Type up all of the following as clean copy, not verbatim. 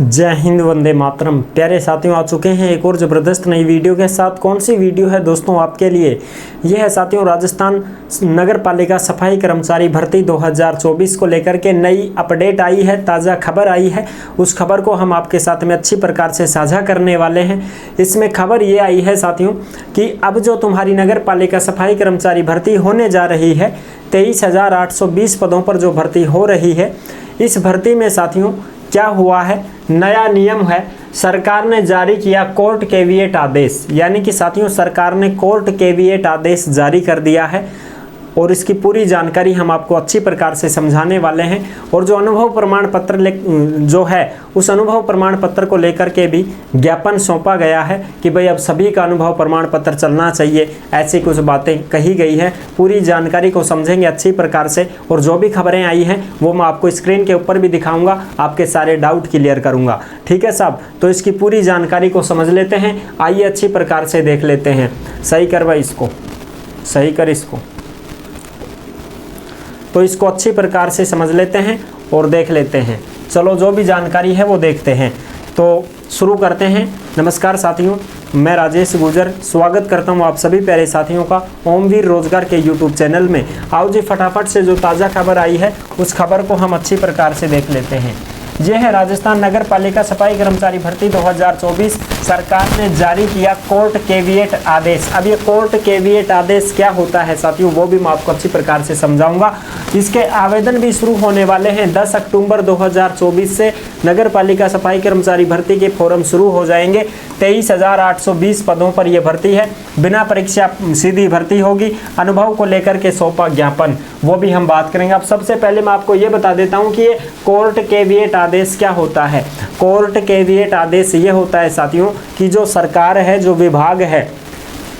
जय हिंद, वंदे मातरम। प्यारे साथियों, आ चुके हैं एक और ज़बरदस्त नई वीडियो के साथ। कौन सी वीडियो है दोस्तों आपके लिए? यह है साथियों राजस्थान नगर पालिका सफाई कर्मचारी भर्ती 2024 को लेकर के नई अपडेट आई है, ताज़ा खबर आई है। उस खबर को हम आपके साथ में अच्छी प्रकार से साझा करने वाले हैं। इसमें खबर ये आई है साथियों कि अब जो तुम्हारी नगर पालिका सफाई कर्मचारी भर्ती होने जा रही है, 23,820 पदों पर जो भर्ती हो रही है, इस भर्ती में साथियों क्या हुआ है, नया नियम है। सरकार ने जारी किया कोर्ट कैविएट आदेश, यानी कि साथियों सरकार ने कोर्ट कैविएट आदेश जारी कर दिया है और इसकी पूरी जानकारी हम आपको अच्छी प्रकार से समझाने वाले हैं। और जो अनुभव प्रमाण पत्र जो है, उस अनुभव प्रमाण पत्र को लेकर के भी ज्ञापन सौंपा गया है कि भाई अब सभी का अनुभव प्रमाण पत्र चलना चाहिए, ऐसी कुछ बातें कही गई है। पूरी जानकारी को समझेंगे अच्छी प्रकार से और जो भी खबरें आई हैं वो मैं आपको स्क्रीन के ऊपर भी दिखाऊंगा, आपके सारे डाउट क्लियर करूंगा। ठीक है साहब, तो इसकी पूरी जानकारी को समझ लेते हैं। आइए अच्छी प्रकार से देख लेते हैं। सही कर भाई, इसको सही कर, इसको तो इसको अच्छी प्रकार से समझ लेते हैं और देख लेते हैं। चलो जो भी जानकारी है वो देखते हैं। तो शुरू करते हैं। नमस्कार साथियों, मैं राजेश गुर्जर स्वागत करता हूं आप सभी प्यारे साथियों का ओमवीर रोजगार के यूट्यूब चैनल में। आओ जी फटाफट से जो ताज़ा खबर आई है उस खबर को हम अच्छी प्रकार से देख लेते हैं। यह है राजस्थान नगर पालिका सफाई कर्मचारी भर्ती 2024, सरकार ने जारी किया कोर्ट कैविएट आदेश। अब ये कोर्ट कैविएट आदेश क्या होता है साथियों, वो भी मैं आपको अच्छी प्रकार से समझाऊंगा। इसके आवेदन भी शुरू होने वाले हैं 10 अक्टूबर 2024 से नगर पालिका सफाई कर्मचारी भर्ती के फॉर्म शुरू हो जाएंगे। 23,820 पदों पर यह भर्ती है, बिना परीक्षा सीधी भर्ती होगी। अनुभव को लेकर के सौंपा ज्ञापन, वो भी हम बात करेंगे। अब सबसे पहले मैं आपको ये बता देता हूँ कि ये कोर्ट कैविएट आदेश क्या होता है। कोर्ट कैविएट आदेश ये होता है साथियों कि जो सरकार है, जो विभाग है,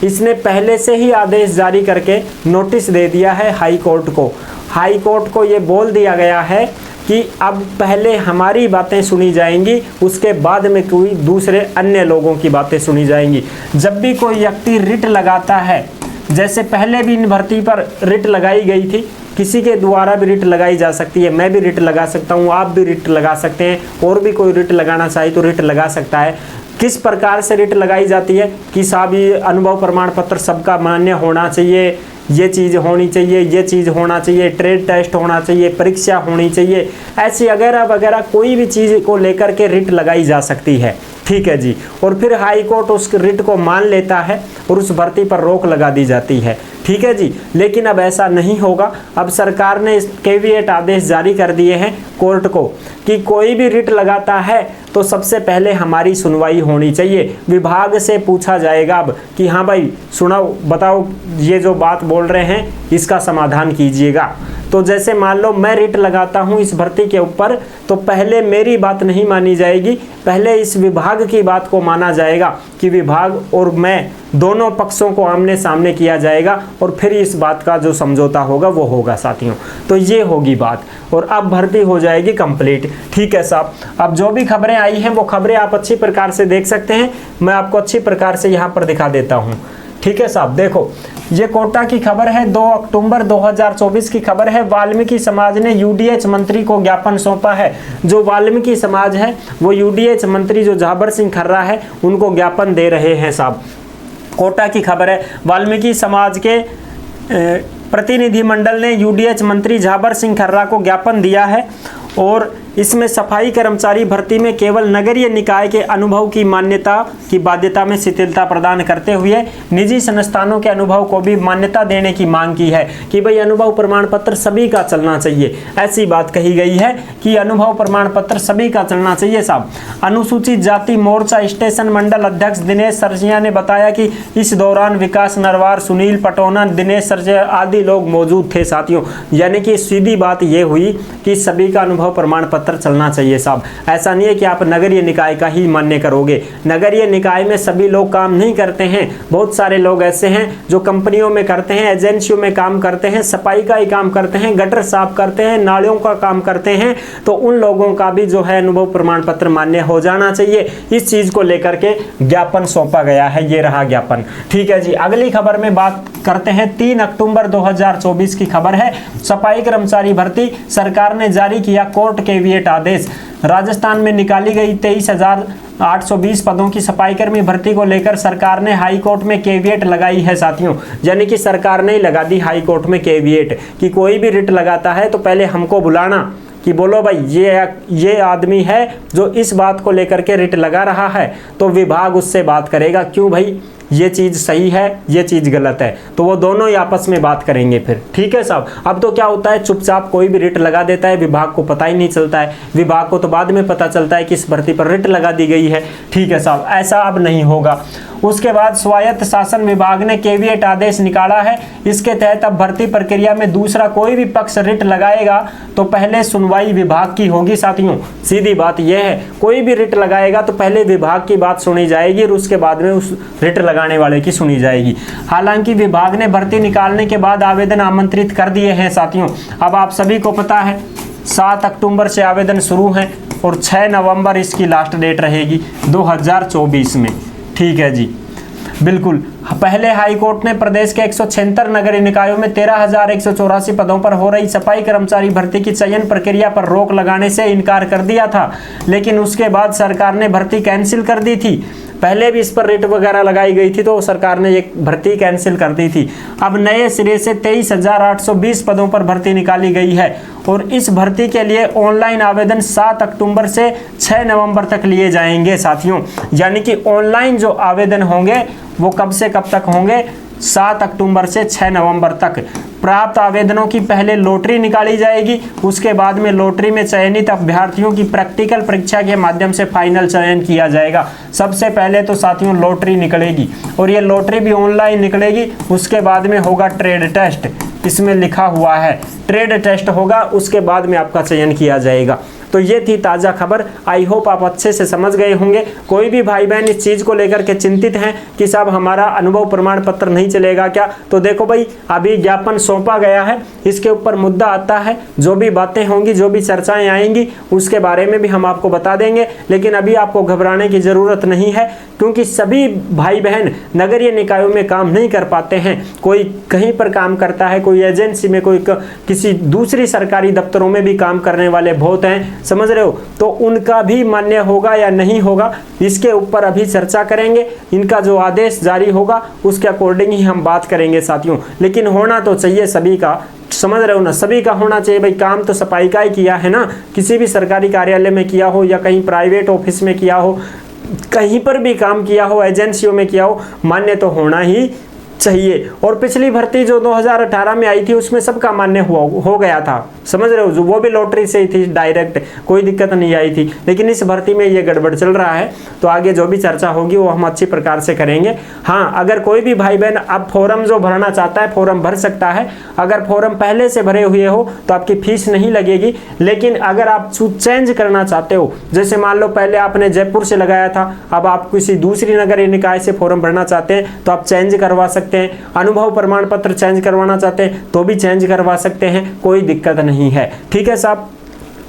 इसने पहले से ही आदेश जारी करके नोटिस दे दिया है हाई कोर्ट को। हाई कोर्ट को ये बोल दिया गया है कि अब पहले हमारी बातें सुनी जाएंगी, उसके बाद में कोई दूसरे अन्य लोगों की बातें सुनी जाएंगी। जब भी कोई व्यक्ति रिट लगाता है, जैसे पहले भी इन भर्ती पर रिट लगाई गई थी, किसी के द्वारा भी रिट लगाई जा सकती है। मैं भी रिट लगा सकता हूँ, आप भी रिट लगा सकते हैं, और भी कोई रिट लगाना चाहे तो रिट लगा सकता है। किस प्रकार से रिट लगाई जाती है कि साहब ये अनुभव प्रमाण पत्र सबका मान्य होना चाहिए, ये चीज़ होनी चाहिए, ये चीज़ होना चाहिए, ट्रेड टेस्ट होना चाहिए, परीक्षा होनी चाहिए, ऐसी वगैरह वगैरह कोई भी चीज़ को लेकर के रिट लगाई जा सकती है। ठीक है जी, और फिर हाई कोर्ट उस रिट को मान लेता है और उस भर्ती पर रोक लगा दी जाती है। ठीक है जी, लेकिन अब ऐसा नहीं होगा। अब सरकार ने कैविएट आदेश जारी कर दिए हैं कोर्ट को कि कोई भी रिट लगाता है तो सबसे पहले हमारी सुनवाई होनी चाहिए। विभाग से पूछा जाएगा अब कि हाँ भाई सुनाओ, बताओ ये जो बात बोल रहे हैं इसका समाधान कीजिएगा। तो जैसे मान लो मैं रिट लगाता हूँ इस भर्ती के ऊपर, तो पहले मेरी बात नहीं मानी जाएगी, पहले इस विभाग की बात को माना जाएगा कि विभाग और मैं दोनों पक्षों को आमने सामने किया जाएगा और फिर इस बात का जो समझौता होगा वो होगा साथियों। तो ये होगी बात और अब भर्ती हो जाएगी कंप्लीट। ठीक है साहब, अब जो भी खबरें आई हैं वो खबरें आप अच्छी प्रकार से देख सकते हैं। मैं आपको अच्छी प्रकार से यहाँ पर दिखा देता हूँ। ठीक है साहब, देखो ये कोटा की खबर है, 2 अक्टूबर 2024 की खबर है। वाल्मीकि समाज ने यूडीएच मंत्री को ज्ञापन सौंपा है। जो वाल्मीकि समाज है वो यूडीएच मंत्री जो झाबर सिंह खर्रा है उनको ज्ञापन दे रहे हैं साहब। कोटा की खबर है, वाल्मीकि समाज के प्रतिनिधिमंडल ने यूडीएच मंत्री झाबर सिंह खर्रा को ज्ञापन दिया है और इसमें सफाई कर्मचारी भर्ती में केवल नगरीय निकाय के अनुभव की मान्यता की बाध्यता में शिथिलता प्रदान करते हुए निजी संस्थानों के अनुभव को भी मान्यता देने की मांग की है कि भाई अनुभव प्रमाण पत्र सभी का चलना चाहिए। ऐसी बात कही गई है कि अनुभव प्रमाण पत्र सभी का चलना चाहिए साहब। अनुसूचित जाति मोर्चा स्टेशन मंडल अध्यक्ष दिनेश सरसिया ने बताया कि इस दौरान विकास नरवार, सुनील पटोना, दिनेश सरसिया आदि लोग मौजूद थे साथियों। यानी कि सीधी बात यह हुई कि सभी का अनुभव प्रमाण पत्र चलना चाहिए साहब। ऐसा नहीं है कि आप नगरीय निकाय का ही मान्य करोगे। नगरीय निकाय में सभी लोग काम नहीं करते हैं, बहुत सारे लोग ऐसे हैं जो कंपनियों में करते हैं, एजेंसियों में काम करते हैं, सफाई का ही काम करते हैं, गटर साफ करते हैं, नालियों का काम करते हैं। तो उन लोगों का भी जो है अनुभव प्रमाण पत्र मान्य हो जाना चाहिए। इस चीज को लेकर के ज्ञापन सौंपा गया है। ये रहा ज्ञापन। ठीक है जी, अगली खबर में बात करते हैं। 3 अक्टूबर 2024 की खबर है। सफाई कर्मचारी भर्ती, सरकार ने जारी किया कोर्ट कैविएट आदेश। राजस्थान में निकाली गई 23,820 पदों की सफाईकर्मी भर्ती को लेकर सरकार ने हाई कोर्ट में कैविएट लगाई है साथियों। यानी कि सरकार ने लगा दी हाई कोर्ट में कैविएट कि कोई भी रिट लगाता है तो पहले हमको बुलाना कि बोलो भाई ये आदमी है जो इस बात को लेकर के रिट लगा रहा है, तो विभाग उससे बात करेगा क्यों भाई ये चीज़ सही है, ये चीज़ गलत है, तो वो दोनों ही आपस में बात करेंगे फिर। ठीक है साहब। अब तो क्या होता है, चुपचाप कोई भी रिट लगा देता है, विभाग को पता ही नहीं चलता है, विभाग को तो बाद में पता चलता है कि इस भर्ती पर रिट लगा दी गई है। ठीक है साहब, ऐसा अब नहीं होगा। उसके बाद स्वायत्त शासन विभाग ने कैविएट आदेश निकाला है। इसके तहत अब भर्ती प्रक्रिया में दूसरा कोई भी पक्ष रिट लगाएगा तो पहले सुनवाई विभाग की होगी साथियों। सीधी बात यह है, कोई भी रिट लगाएगा तो पहले विभाग की बात सुनी जाएगी और उसके बाद में उस रिट लगाने वाले की सुनी जाएगी। हालांकि विभाग ने भर्ती निकालने के बाद आवेदन आमंत्रित कर दिए हैं साथियों। अब आप सभी को पता है 7 अक्टूबर से आवेदन शुरू हैं और 6 नवंबर इसकी लास्ट डेट रहेगी 2024 में। ठीक है जी, बिल्कुल। पहले हाई कोर्ट ने प्रदेश के 176 नगरीय निकायों में 13,184 पदों पर हो रही सफाई कर्मचारी भर्ती की चयन प्रक्रिया पर रोक लगाने से इनकार कर दिया था, लेकिन उसके बाद सरकार ने भर्ती कैंसिल कर दी थी। पहले भी इस पर रेट वगैरह लगाई गई थी तो सरकार ने एक भर्ती कैंसिल कर दी थी। अब नए सिरे से 23,820 पदों पर भर्ती निकाली गई है और इस भर्ती के लिए ऑनलाइन आवेदन 7 अक्टूबर से 6 नवंबर तक लिए जाएंगे साथियों। यानी कि ऑनलाइन जो आवेदन होंगे वो कब से कब तक होंगे, 7 अक्टूबर से 6 नवंबर तक। प्राप्त आवेदनों की पहले लॉटरी निकाली जाएगी, उसके बाद में लॉटरी में चयनित अभ्यर्थियों की प्रैक्टिकल परीक्षा के माध्यम से फाइनल चयन किया जाएगा। सबसे पहले तो साथियों लॉटरी निकलेगी और ये लॉटरी भी ऑनलाइन निकलेगी। उसके बाद में होगा ट्रेड टेस्ट, इसमें लिखा हुआ है ट्रेड टेस्ट होगा, उसके बाद में आपका चयन किया जाएगा। तो ये थी ताज़ा खबर। आई होप आप अच्छे से समझ गए होंगे। कोई भी भाई बहन इस चीज़ को लेकर के चिंतित हैं कि साहब हमारा अनुभव प्रमाण पत्र नहीं चलेगा क्या, तो देखो भाई अभी ज्ञापन सौंपा गया है, इसके ऊपर मुद्दा आता है, जो भी बातें होंगी, जो भी चर्चाएं आएंगी उसके बारे में भी हम आपको बता देंगे। लेकिन अभी आपको घबराने की ज़रूरत नहीं है, क्योंकि सभी भाई बहन नगरीय निकायों में काम नहीं कर पाते हैं। कोई कहीं पर काम करता है, कोई एजेंसी में, कोई किसी दूसरी सरकारी दफ्तरों में भी काम करने वाले बहुत हैं, समझ रहे हो। तो उनका भी मान्य होगा या नहीं होगा, इसके ऊपर अभी चर्चा करेंगे। इनका जो आदेश जारी होगा उसके अकॉर्डिंग ही हम बात करेंगे साथियों। लेकिन होना तो चाहिए सभी का, समझ रहे हो ना, सभी का होना चाहिए भाई। काम तो सफाई का ही किया है ना, किसी भी सरकारी कार्यालय में किया हो या कहीं प्राइवेट ऑफिस में किया हो, कहीं पर भी काम किया हो, एजेंसियों में किया हो, मान्य तो होना ही चाहिए। और पिछली भर्ती जो 2018 में आई थी उसमें सबका मान्य हो गया था, समझ रहे हो, जो वो भी लॉटरी से ही थी, डायरेक्ट, कोई दिक्कत नहीं आई थी। लेकिन इस भर्ती में ये गड़बड़ चल रहा है, तो आगे जो भी चर्चा होगी वो हम अच्छी प्रकार से करेंगे। हाँ, अगर कोई भी भाई बहन अब फॉर्म जो भरना चाहता है फॉर्म भर सकता है। अगर फॉर्म पहले से भरे हुए हो तो आपकी फीस नहीं लगेगी। लेकिन अगर आप चेंज करना चाहते हो, जैसे मान लो पहले आपने जयपुर से लगाया था, अब आप किसी दूसरी नगरीय निकाय से फॉर्म भरना चाहते हैं तो आप चेंज करवा सकते हैं। अनुभव प्रमाण पत्र चेंज करवाना चाहते हैं तो भी चेंज करवा सकते हैं, कोई दिक्कत नहीं है। ठीक है साहब।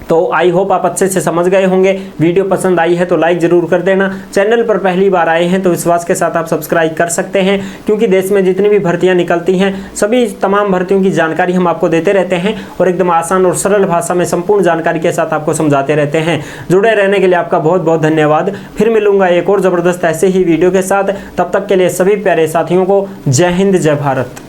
तो आई होप आप अच्छे से समझ गए होंगे। वीडियो पसंद आई है तो लाइक जरूर कर देना। चैनल पर पहली बार आए हैं तो विश्वास के साथ आप सब्सक्राइब कर सकते हैं, क्योंकि देश में जितनी भी भर्तियां निकलती हैं सभी तमाम भर्तियों की जानकारी हम आपको देते रहते हैं और एकदम आसान और सरल भाषा में संपूर्ण जानकारी के साथ आपको समझाते रहते हैं। जुड़े रहने के लिए आपका बहुत बहुत धन्यवाद। फिर मिलूंगा एक और ज़बरदस्त ऐसे ही वीडियो के साथ। तब तक के लिए सभी प्यारे साथियों को जय हिंद, जय भारत।